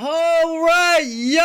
All right, yo,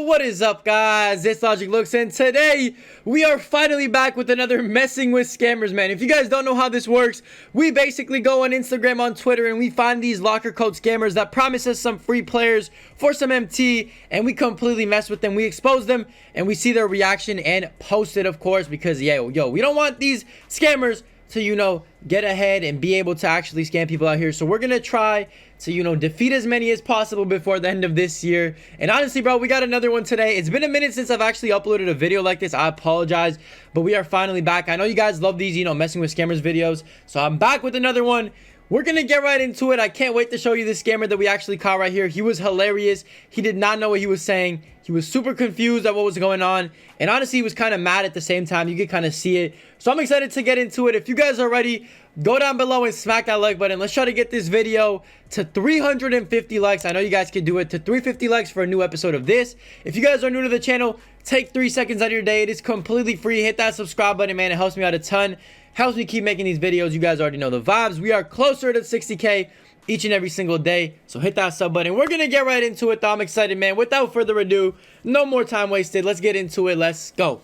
what is up, guys? It's LogicLookss, and today we are finally back with another messing with scammers, man. If you guys don't know how this works, we basically go on Instagram, on Twitter, and we find these locker code scammers that promise us some free players for some MT, and we completely mess with them. We expose them, and we see their reaction and post it, of course, because yo, we don't want these scammers to, get ahead and be able to actually scam people out here. So we're gonna try to, defeat as many as possible before the end of this year. And honestly, bro, we got another one today. It's been a minute since I've actually uploaded a video like this. I apologize, but we are finally back. I know you guys love these, messing with scammers videos, so I'm back with another one. We're gonna get right into it. I can't wait to show you the scammer that we actually caught right here. He was hilarious. He did not know what he was saying. He was super confused at what was going on, and honestly, he was kind of mad at the same time. You could kind of see it. So I'm excited to get into it. If you guys are ready, go down below and smack that like button. Let's try to get this video to 350 likes. I know you guys can do it, to 350 likes for a new episode of this. If you guys are new to the channel, take 3 seconds out of your day. It is completely free. Hit that subscribe button, man. It helps me out a ton. Helps me keep making these videos. You guys already know the vibes. We are closer to 60K each and every single day, so hit that sub button. We're gonna get right into it, though. I'm excited, man. Without further ado, no more time wasted. Let's get into it. Let's go.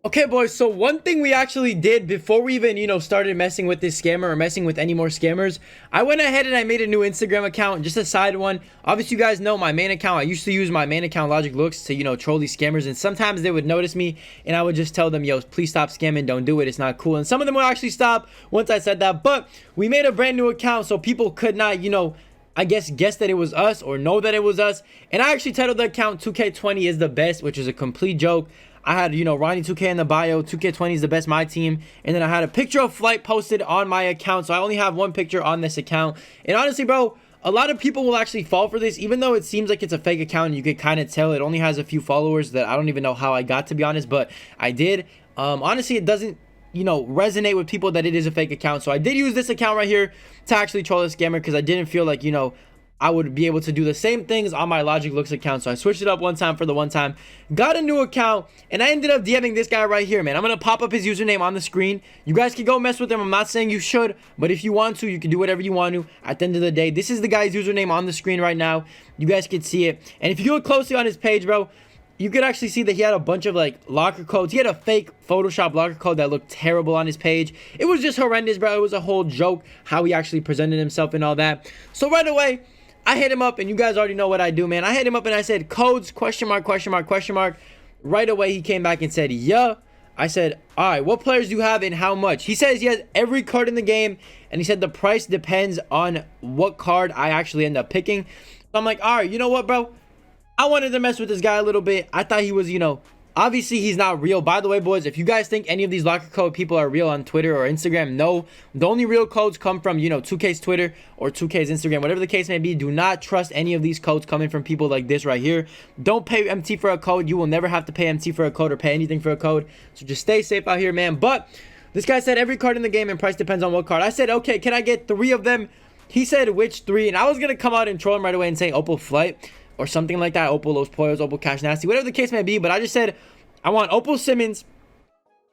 Okay, boys, so one thing we actually did before we even, started messing with this scammer or messing with any more scammers, I went ahead and I made a new Instagram account, just a side one. Obviously, you guys know my main account. I used to use my main account, LogicLookss, to, troll these scammers, and sometimes they would notice me, and I would just tell them, yo, please stop scamming, don't do it, it's not cool. And some of them would actually stop once I said that, but we made a brand new account so people could not, I guess that it was us or know that it was us. And I actually titled the account 2K20 is the best, which is a complete joke. I had, Ronnie 2K in the bio. 2K20 is the best, my team. And then I had a picture of Flight posted on my account. So I only have one picture on this account. And honestly, bro, a lot of people will actually fall for this, even though it seems like it's a fake account. And you can kind of tell it only has a few followers that I don't even know how I got, to be honest, but I did. Honestly, it doesn't resonate with people that it is a fake account. So I did use this account right here to actually troll a scammer, because I didn't feel like, I would be able to do the same things on my LogicLookss account. So I switched it up one time for the one time, got a new account, and I ended up DMing this guy right here, man. I'm gonna pop up his username on the screen. You guys can go mess with him. I'm not saying you should, but if you want to, you can do whatever you want to. At the end of the day, this is the guy's username on the screen right now. You guys can see it, and if you look closely on his page, bro, you could actually see that he had a bunch of locker codes. He had a fake Photoshop locker code that looked terrible on his page. It was just horrendous, bro. It was a whole joke how he actually presented himself and all that. So right away, I hit him up, and you guys already know what I do, man. I hit him up and I said, codes, question mark, question mark, question mark. Right away, he came back and said, yeah. I said, all right, what players do you have and how much? He says he has every card in the game, and he said the price depends on what card I actually end up picking. So I'm like, all right, you know what, bro? I wanted to mess with this guy a little bit. I thought he was, obviously he's not real. By the way, boys, if you guys think any of these locker code people are real on Twitter or Instagram, no. The only real codes come from, 2K's Twitter or 2K's Instagram, whatever the case may be. Do not trust any of these codes coming from people like this right here. Don't pay MT for a code. You will never have to pay MT for a code or pay anything for a code. So just stay safe out here, man. But this guy said every card in the game and price depends on what card. I said, okay, can I get 3 of them? He said, which 3? And I was going to come out and troll him right away and say Opal Flight or something like that. Opal Los Pollos, Opal Cash Nasty, whatever the case may be. But I just said, I want Opal Simmons,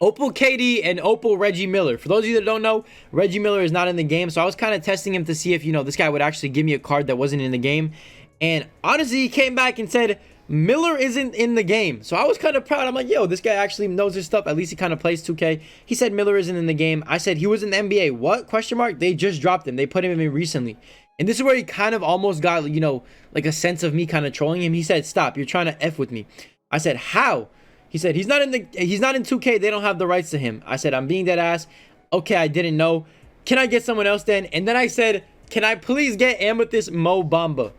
Opal KD, and Opal Reggie Miller. For those of you that don't know, Reggie Miller is not in the game. So I was kind of testing him to see if, this guy would actually give me a card that wasn't in the game. And honestly, he came back and said, Miller isn't in the game. So I was kind of proud. I'm like, yo, this guy actually knows his stuff. At least he kind of plays 2K. He said Miller isn't in the game. I said he was in the NBA. What? Question mark? They just dropped him. They put him in recently. And this is where he kind of almost got, like a sense of me kind of trolling him. He said, stop, you're trying to F with me. I said, how? He said, he's not in 2K. They don't have the rights to him. I said, I'm being dead ass. Okay, I didn't know. Can I get someone else then? And then I said, can I please get Amethyst Mo Bamba?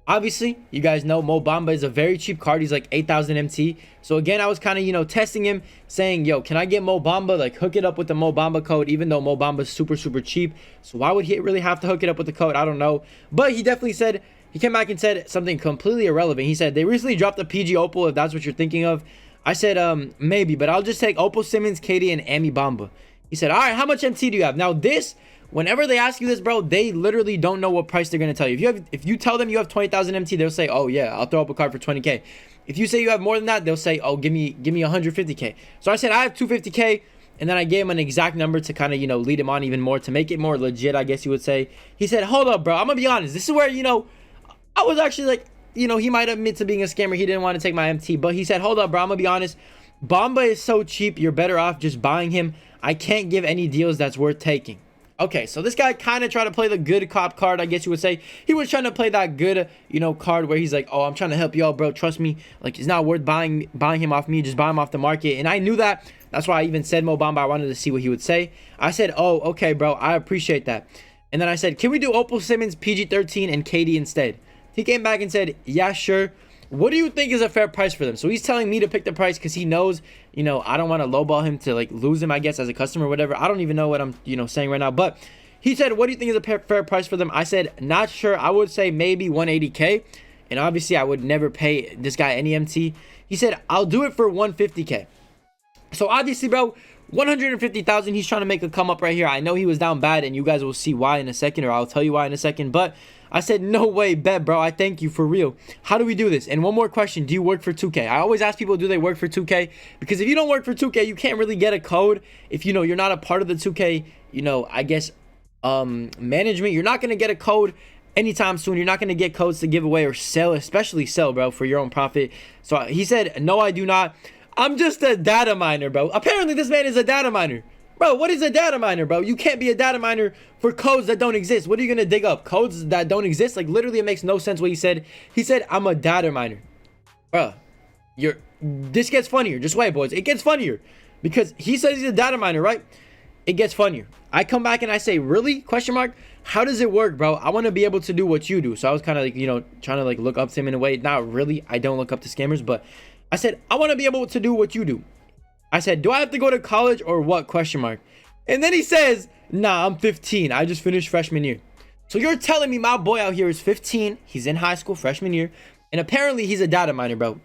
Obviously, you guys know Mo Bamba is a very cheap card. He's like 8,000 MT. So again, I was kind of, testing him, saying, yo, can I get Mo Bamba? Like, hook it up with the Mo Bamba code, even though Mo Bamba is super, super cheap. So why would he really have to hook it up with the code? I don't know. But he definitely said, he came back and said something completely irrelevant. He said, they recently dropped the PG Opal, if that's what you're thinking of. I said, maybe, but I'll just take Opal Simmons, KD, and Amy Bamba. He said, all right, how much MT do you have? Now this, whenever they ask you this, bro, they literally don't know what price they're going to tell you. If you tell them you have 20,000 MT, they'll say, oh yeah, I'll throw up a card for 20K. If you say you have more than that, they'll say, oh, give me 150K. So I said, I have 250K. And then I gave him an exact number to kind of, lead him on even more, to make it more legit, I guess you would say. He said, hold up, bro. I'm going to be honest. This is where, I was actually like, you know, he might admit to being a scammer. He didn't want to take my MT, but he said, hold up, bro, I'm gonna be honest. Bamba is so cheap, you're better off just buying him. I can't give any deals that's worth taking. Okay, so this guy kind of tried to play the good cop card, I guess you would say. He was trying to play that good, you know, card where he's like, oh, I'm trying to help y'all, bro. Trust me. Like, it's not worth buying him off me. Just buy him off the market. And I knew that. That's why I even said Mo Bamba. I wanted to see what he would say. I said, oh, okay, bro. I appreciate that. And then I said, can we do Opal Simmons, PG-13, and KD instead? He came back and said, yeah, sure. What do you think is a fair price for them? So he's telling me to pick the price because he knows, you know, I don't want to lowball him to, like, lose him, I guess, as a customer or whatever. I don't even know what I'm, you know, saying right now. But he said, what do you think is a fair price for them? I said, not sure. I would say maybe 180K. And obviously, I would never pay this guy any MT. He said, I'll do it for 150K. So obviously, bro, 150,000. He's trying to make a come up right here. I know he was down bad, and you guys will see why in a second, or I'll tell you why in a second. But I said, no way, bet, bro. I thank you for real. How do we do this? And one more question. Do you work for 2K? I always ask people, do they work for 2K? Because if you don't work for 2K, you can't really get a code. If, you know, you're not a part of the 2K, you know, I guess, management, you're not going to get a code anytime soon. You're not going to get codes to give away or sell, especially sell, bro, for your own profit. So he said, no, I do not. I'm just a data miner, bro. Apparently, this man is a data miner. Bro, what is a data miner, bro? You can't be a data miner for codes that don't exist. What are you going to dig up? Codes that don't exist? Like, literally, it makes no sense what he said. He said, I'm a data miner. Bro, this gets funnier. Just wait, boys. It gets funnier. Because he says he's a data miner, right? It gets funnier. I come back and I say, really? Question mark. How does it work, bro? I want to be able to do what you do. So I was kind of like, you know, trying to like look up to him in a way. Not really. I don't look up to scammers, but I said, I want to be able to do what you do. I said, do I have to go to college or what? Question mark. And then he says, nah, I'm 15. I just finished freshman year. So you're telling me my boy out here is 15. He's in high school, freshman year. And apparently he's a data miner, bro.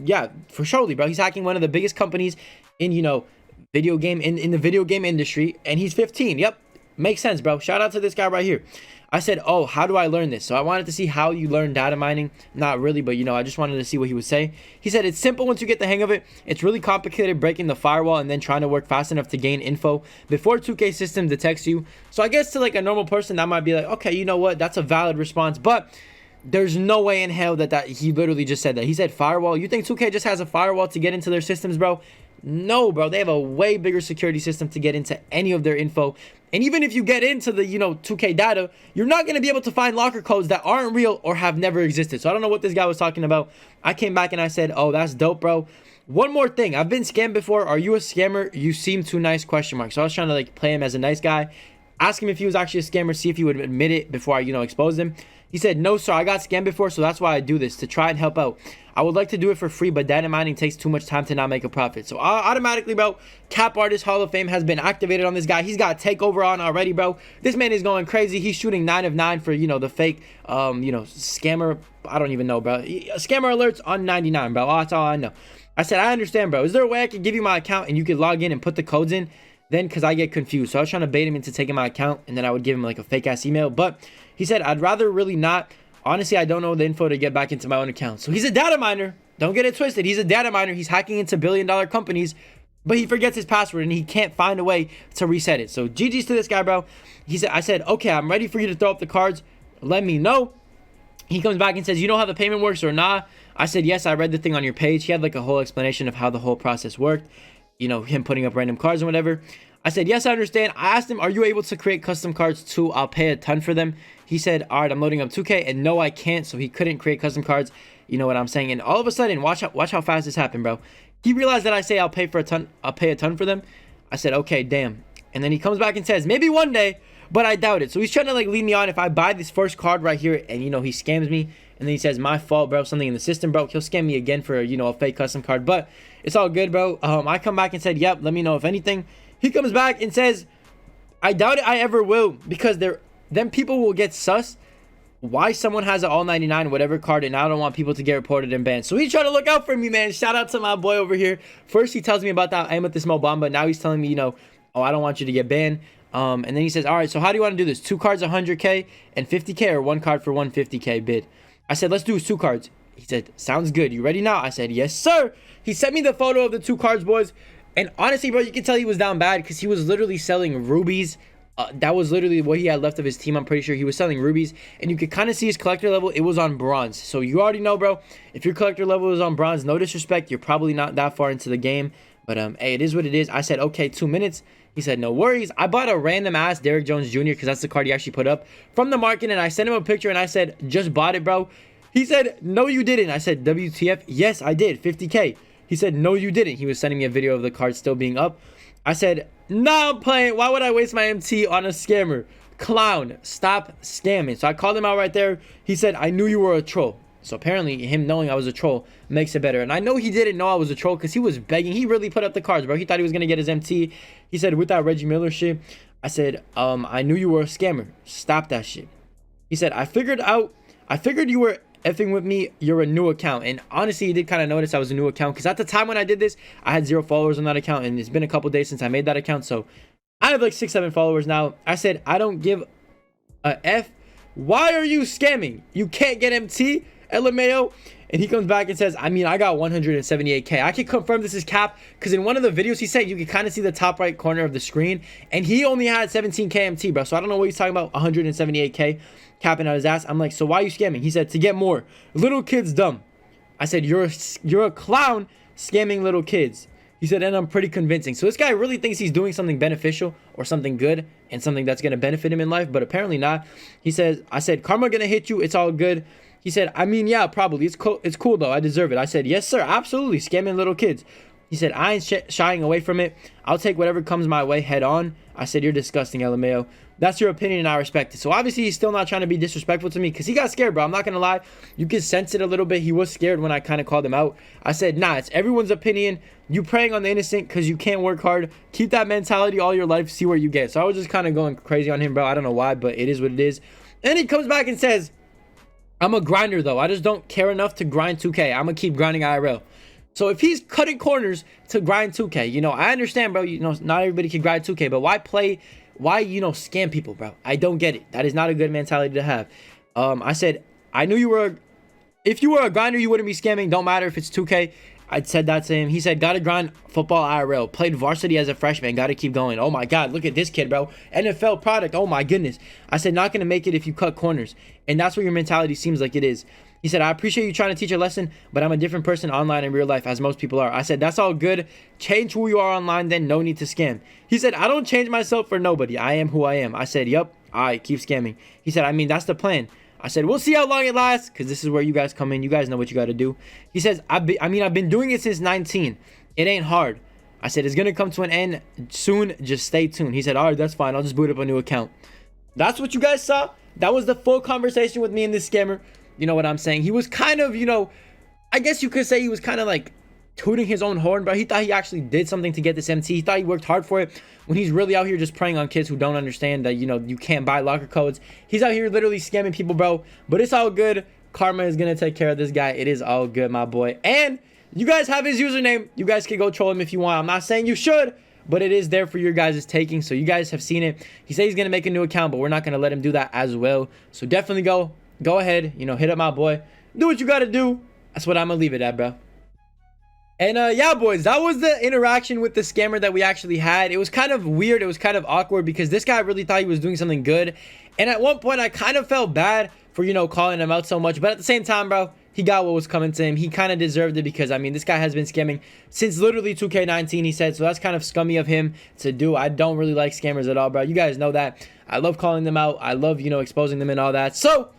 Yeah, for surely, bro. He's hacking one of the biggest companies in, you know, video game in the video game industry. And he's 15. Yep. Makes sense, bro. Shout out to this guy right here. I said, oh, how do I learn this? So I wanted to see how you learn data mining. Not really, but, you know, I just wanted to see what he would say. He said, it's simple once you get the hang of it. It's really complicated breaking the firewall and then trying to work fast enough to gain info before 2K system detects you. So I guess to, like, a normal person, that might be like, okay, you know what? That's a valid response. But there's no way in hell that he literally just said that. He said firewall. You think 2K just has a firewall to get into their systems, bro? No, bro. They have a way bigger security system to get into any of their info. And even if you get into the, you know, 2K data, you're not going to be able to find locker codes that aren't real or have never existed. So I don't know what this guy was talking about. I came back and I said, oh, that's dope, bro. One more thing. I've been scammed before. Are you a scammer? You seem too nice, question mark. So I was trying to, like, play him as a nice guy. Ask him if he was actually a scammer. See if he would admit it before I, you know, exposed him. He said, no, sir. I got scammed before, so that's why I do this, to try and help out. I would like to do it for free, but data mining takes too much time to not make a profit. So automatically, bro, Cap Artist Hall of Fame has been activated on this guy. He's got takeover on already, bro. This man is going crazy. He's shooting 9 of 9 for, you know, the fake, you know, scammer. I don't even know, bro. Scammer alerts on 99, bro. That's all I know. I said, I understand, bro. Is there a way I could give you my account and you could log in and put the codes in? Then, because I get confused. So I was trying to bait him into taking my account, and then I would give him, like, a fake-ass email. But he said, I'd rather really not. Honestly, I don't know the info to get back into my own account. So he's a data miner. Don't get it twisted. He's a data miner. He's hacking into billion-dollar companies, but he forgets his password and he can't find a way to reset it. So GG's to this guy, bro. I said, okay, I'm ready for you to throw up the cards. Let me know. He comes back and says, you know how the payment works or not? I said, yes, I read the thing on your page. He had like a whole explanation of how the whole process worked. You know, him putting up random cards and whatever. I said, yes, I understand. I asked him, are you able to create custom cards too? I'll pay a ton for them. He said, all right, I'm loading up 2K. And no, I can't. So he couldn't create custom cards. You know what I'm saying? And all of a sudden, watch how fast this happened, bro. He realized that I say I'll pay a ton for them. I said, okay, damn. And then he comes back and says, maybe one day, but I doubt it. So he's trying to like lead me on. If I buy this first card right here and, you know, he scams me and then he says, my fault, bro, something in the system broke, he'll scam me again for, you know, a fake custom card. But it's all good, bro. I come back and said, yep, let me know if anything. He comes back and says, I doubt it I ever will, because then people will get sus why someone has an all 99 whatever card, and I don't want people to get reported and banned. So he's trying to look out for me, man. Shout out to my boy over here. First he tells me about that Amethyst Mo Bamba. Now he's telling me, you know, oh, I don't want you to get banned. And then he says, all right, so how do you want to do this? 2 cards 100K and 50K, or 1 card for 150K bid? I said, let's do 2 cards. He said, sounds good. You ready now? I said, yes, sir. He sent me the photo of the 2 cards, boys. And honestly, bro, you can tell he was down bad because he was literally selling rubies, That was literally what he had left of his team. I'm pretty sure he was selling rubies, and you could kind of see his collector level. It was on bronze. So you already know, bro, if your collector level is on bronze, no disrespect, you're probably not that far into the game. But hey, it is what it is. I said, okay, 2 minutes. He said, no worries. I bought a random ass Derrick Jones Jr. because that's the card he actually put up from the market, and I sent him a picture, and I said, just bought it, bro. He said, no, you didn't. I said, WTF? Yes, I did. 50K. He said, no, you didn't. He was sending me a video of the card still being up. I said, no, I'm playing. Why would I waste my MT on a scammer? Clown, stop scamming. So I called him out right there. He said, I knew you were a troll. So apparently him knowing I was a troll makes it better. And I know he didn't know I was a troll because he was begging. He really put up the cards, bro. He thought he was going to get his MT. He said, with that Reggie Miller shit, I said, I knew you were a scammer. Stop that shit. He said, I figured you were effing with me. You're a new account. And honestly, he did kind of notice I was a new account because at the time when I did this, I had 0 followers on that account, and it's been a couple days since I made that account, so I have like 6-7 followers now. I said, I don't give a F. Why are you scamming? You can't get MT, LMAO. And he comes back and says, I mean, I got 178K. I can confirm this is cap because in one of the videos he said you can kind of see the top right corner of the screen, and he only had 17K MT, bro. So I don't know what he's talking about, 178K capping out his ass. I'm like, so why are you scamming? He said, to get more. Little kids dumb. I said, you're a clown scamming little kids. He said, and I'm pretty convincing. So this guy really thinks he's doing something beneficial or something good and something that's going to benefit him in life, but apparently not. He says, I said, karma going to hit you. It's all good. He said, I mean, yeah, probably. It's cool, though. I deserve it. I said, yes, sir. Absolutely. Scamming little kids. He said, I ain't shying away from it. I'll take whatever comes my way head on. I said, you're disgusting, LMAO. That's your opinion, and I respect it. So obviously, he's still not trying to be disrespectful to me because he got scared, bro. I'm not going to lie. You can sense it a little bit. He was scared when I kind of called him out. I said, nah, it's everyone's opinion. You preying on the innocent because you can't work hard. Keep that mentality all your life. See where you get. So I was just kind of going crazy on him, bro. I don't know why, but it is what it is. And he comes back and says, I'm a grinder, though. I just don't care enough to grind 2K. I'm going to keep grinding IRL. So if he's cutting corners to grind 2K, you know, I understand, bro. You know, not everybody can grind 2K, but why play... Why, you know, scam people, bro? I don't get it. That is not a good mentality to have. I said, I knew you were... If you were a grinder, you wouldn't be scamming. Don't matter if it's 2K. I said that to him. He said, gotta grind football IRL. Played varsity as a freshman. Gotta keep going. Oh, my God. Look at this kid, bro. NFL product. Oh, my goodness. I said, not gonna make it if you cut corners. And that's what your mentality seems like it is. He said, I appreciate you trying to teach a lesson, but I'm a different person online in real life, as most people are. I said, that's all good. Change who you are online, then no need to scam. He said, I don't change myself for nobody. I am who I am. I said, yup. All right, keep scamming. He said, I mean, that's the plan. I said, we'll see how long it lasts, because this is where you guys come in. You guys know what you got to do. He says, I've been doing it since 19. It ain't hard. I said, it's going to come to an end soon. Just stay tuned. He said, all right, that's fine. I'll just boot up a new account. That's what you guys saw. That was the full conversation with me and this scammer. You know what I'm saying? He was kind of, you know, I guess you could say he was kind of like tooting his own horn, but he thought he actually did something to get this MT. He thought he worked hard for it when he's really out here just preying on kids who don't understand that, you know, you can't buy locker codes. He's out here literally scamming people, bro. But it's all good. Karma is going to take care of this guy. It is all good, my boy. And you guys have his username. You guys can go troll him if you want. I'm not saying you should, but it is there for your guys' taking. So you guys have seen it. He said he's going to make a new account, but we're not going to let him do that as well. So definitely go ahead, you know, hit up my boy. Do what you got to do. That's what I'm going to leave it at, bro. And yeah, boys, that was the interaction with the scammer that we actually had. It was kind of weird. It was kind of awkward because this guy really thought he was doing something good. And at one point, I kind of felt bad for, you know, calling him out so much. But at the same time, bro, he got what was coming to him. He kind of deserved it because, I mean, this guy has been scamming since literally 2K19, he said. So that's kind of scummy of him to do. I don't really like scammers at all, bro. You guys know that. I love calling them out. I love, you know, exposing them and all that. So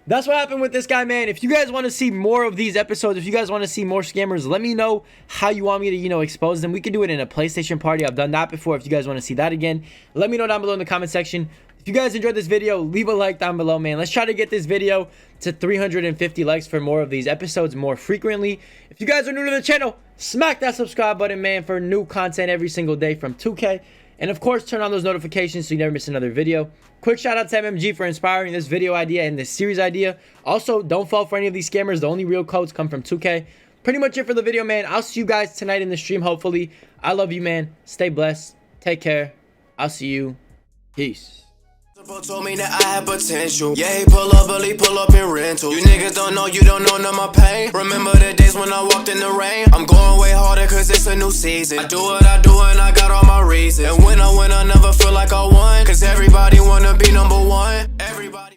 that's what happened with this guy, man. If you guys want to see more of these episodes, if you guys want to see more scammers, let me know how you want me to, you know, expose them. We can do it in a PlayStation party. I've done that before. If you guys want to see that again, let me know down below in the comment section. If you guys enjoyed this video, leave a like down below, man. Let's try to get this video to 350 likes for more of these episodes more frequently. If you guys are new to the channel, smack that subscribe button, man, for new content every single day from 2K. And of course, turn on those notifications so you never miss another video. Quick shout out to MMG for inspiring this video idea and this series idea. Also, don't fall for any of these scammers. The only real codes come from 2K. Pretty much it for the video, man. I'll see you guys tonight in the stream, hopefully. I love you, man. Stay blessed. Take care. I'll see you. Peace. Told me that I had potential. Yeah, he pull up, but he pull up in rental. You niggas don't know, you don't know none of my pain. Remember the days when I walked in the rain? I'm going way harder cause it's a new season. I do what I do and I got all my reasons. And when I win, I never feel like I won, cause everybody wanna be number one. Everybody